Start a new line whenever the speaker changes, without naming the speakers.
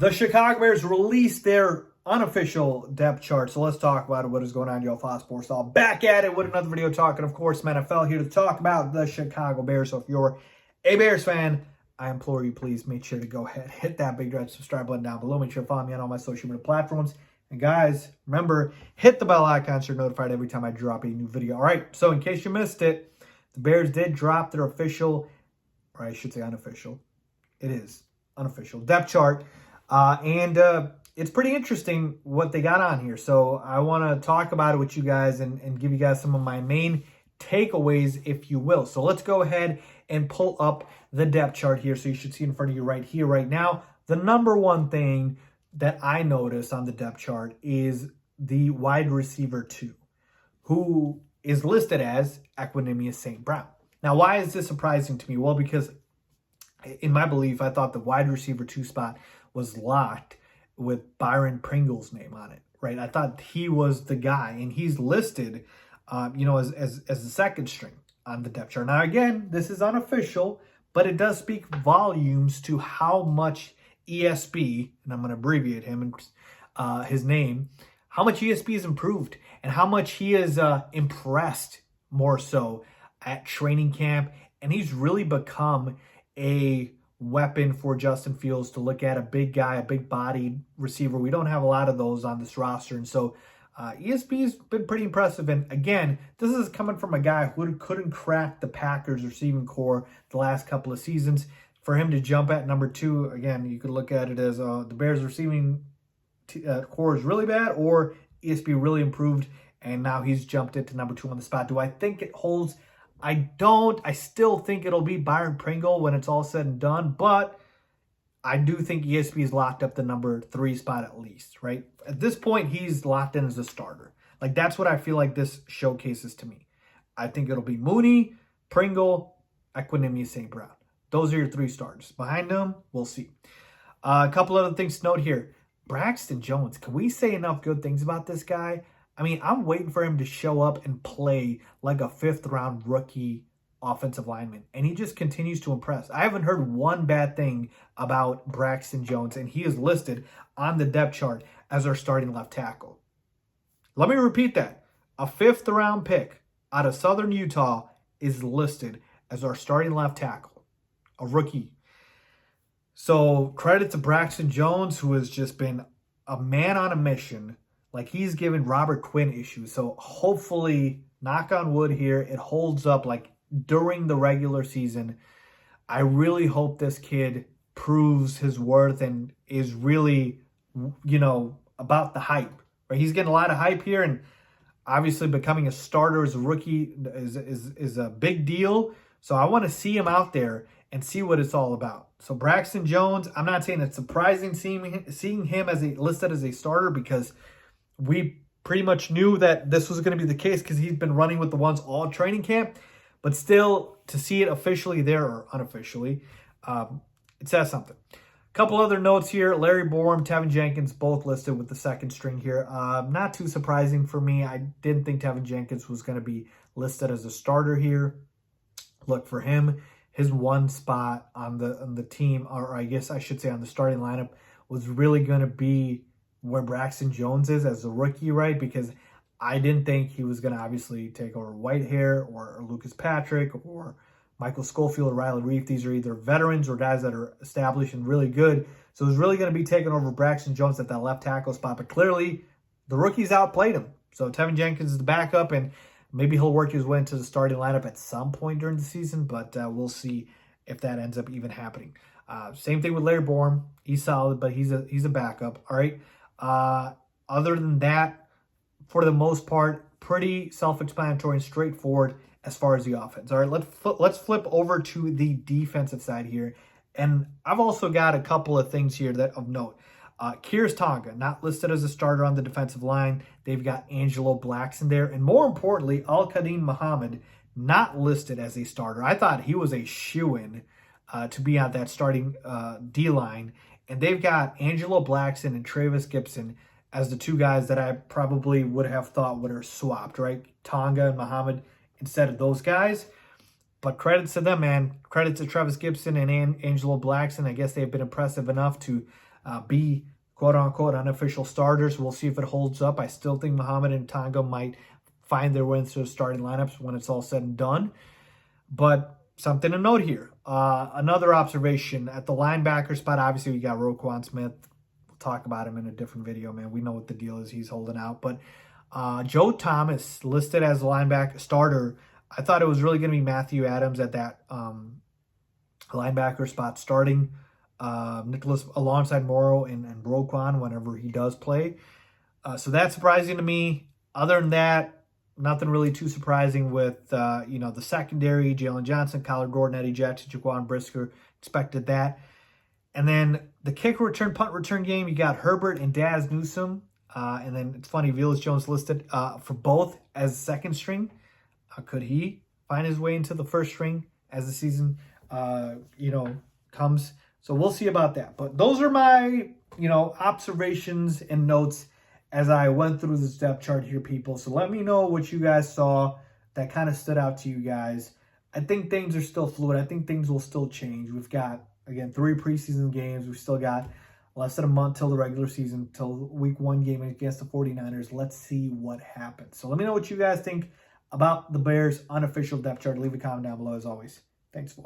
The Chicago Bears released their unofficial depth chart. So let's talk about it. What is going on, y'all? Faiz Sports all back at it with another video talking, of course, NFL here to talk about the Chicago Bears. So if you're a Bears fan, I implore you, please make sure to go ahead, hit that big red subscribe button down below. Make sure to follow me on all my social media platforms. And guys, remember, hit the bell icon so you're notified every time I drop a new video. All right, so in case you missed it, the Bears did drop their official, or I should say unofficial, it is unofficial depth chart. And it's pretty interesting what they got on here. So I want to talk about it with you guys and give you guys some of my main takeaways, if you will. So let's go ahead and pull up the depth chart here. So you should see in front of you right here, right now. The number one thing that I notice on the depth chart is the wide receiver 2, who is listed as Equanimeous St. Brown. Now, why is this surprising to me? Well, because in my belief, I thought the wide receiver 2 spot was locked with Byron Pringle's name on it, right? I thought he was the guy, and he's listed, as the second string on the depth chart. Now, again, this is unofficial, but it does speak volumes to how much ESB, and I'm going to abbreviate him and his name, how much ESB has improved and how much he has impressed more so at training camp, and he's really become a weapon for Justin Fields to look at, a big guy, a big-bodied receiver. We don't have a lot of those on this roster, and so ESB has been pretty impressive. And again, this is coming from a guy who couldn't crack the Packers receiving core the last couple of seasons. For him to jump at number 2, again, you could look at it as the Bears receiving core is really bad, or ESB really improved, and now he's jumped into number 2 on the spot. Do I think it holds? I don't. I still think it'll be Byron Pringle when it's all said and done, but I do think ESB is locked up the number 3 spot at least, right? At this point, he's locked in as a starter. Like, that's what I feel like this showcases to me. I think it'll be Mooney, Pringle, Equanimeous St. Brown. Those are your 3 starters. Behind them, we'll see. A couple other things to note here. Braxton Jones, can we say enough good things about this guy? I mean, I'm waiting for him to show up and play like a 5th-round rookie offensive lineman, and he just continues to impress. I haven't heard one bad thing about Braxton Jones, and he is listed on the depth chart as our starting left tackle. Let me repeat that. A 5th-round pick out of Southern Utah is listed as our starting left tackle, a rookie. So credit to Braxton Jones, who has just been a man on a mission. Like, he's given Robert Quinn issues. So hopefully, knock on wood here, it holds up like during the regular season. I really hope this kid proves his worth and is really, about the hype. Right? He's getting a lot of hype here, and obviously becoming a starter as a rookie is a big deal. So I want to see him out there and see what it's all about. So Braxton Jones, I'm not saying it's surprising seeing him listed as a starter, because we pretty much knew that this was going to be the case because he's been running with the ones all training camp. But still, to see it officially there or unofficially, it says something. A couple other notes here. Larry Borom, Tevin Jenkins, both listed with the second string here. Not too surprising for me. I didn't think Tevin Jenkins was going to be listed as a starter here. Look, for him, his one spot on the team, or I guess I should say on the starting lineup, was really going to be where Braxton Jones is as a rookie, right? Because I didn't think he was going to obviously take over Whitehair or Lucas Patrick or Michael Schofield or Riley Reef. These are either veterans or guys that are established and really good. So it was really going to be taking over Braxton Jones at that left tackle spot. But clearly, the rookies outplayed him. So Tevin Jenkins is the backup, and maybe he'll work his way into the starting lineup at some point during the season, but we'll see if that ends up even happening. Same thing with Larry Borom. He's solid, but he's a backup. All right. Other than that, for the most part, pretty self-explanatory and straightforward as far as the offense. All right, let's flip over to the defensive side here. And I've also got a couple of things here that of note. Kears Tonga, not listed as a starter on the defensive line. They've got Angelo Blackson there. And more importantly, Al-Qadim Muhammad, not listed as a starter. I thought he was a shoo-in to be on that starting D-line. And they've got Angelo Blackson and Travis Gibson as the 2 guys that I probably would have thought would have swapped, right? Tonga and Muhammad instead of those guys. But credits to them, man. Credit to Travis Gibson and Angelo Blackson. I guess they've been impressive enough to be quote-unquote unofficial starters. We'll see if it holds up. I still think Muhammad and Tonga might find their way into the starting lineups when it's all said and done. But something to note here. Another observation at the linebacker spot, obviously we got Roquan Smith. We'll talk about him in a different video, man. We know what the deal is. He's holding out. But Joe Thomas listed as a linebacker starter. I thought it was really going to be Matthew Adams at that linebacker spot starting. Nicholas alongside Morrow and Roquan whenever he does play. So that's surprising to me. Other than that, nothing really too surprising with, the secondary, Jalen Johnson, Kyler Gordon, Eddie Jackson, Jaquan Brisker. Expected that. And then the kick return, punt return game, you got Herbert and Daz Newsome. And then it's funny, Velus Jones listed for both as second string. Could he find his way into the first string as the season, comes? So we'll see about that. But those are my, observations and notes as I went through this depth chart here, people. So let me know what you guys saw that kind of stood out to you guys. I think things are still fluid. I think things will still change. We've got, again, 3 preseason games. We've still got less than a month till the regular season, till week 1 game against the 49ers. Let's see what happens. So let me know what you guys think about the Bears' unofficial depth chart. Leave a comment down below as always. Thanks for watching.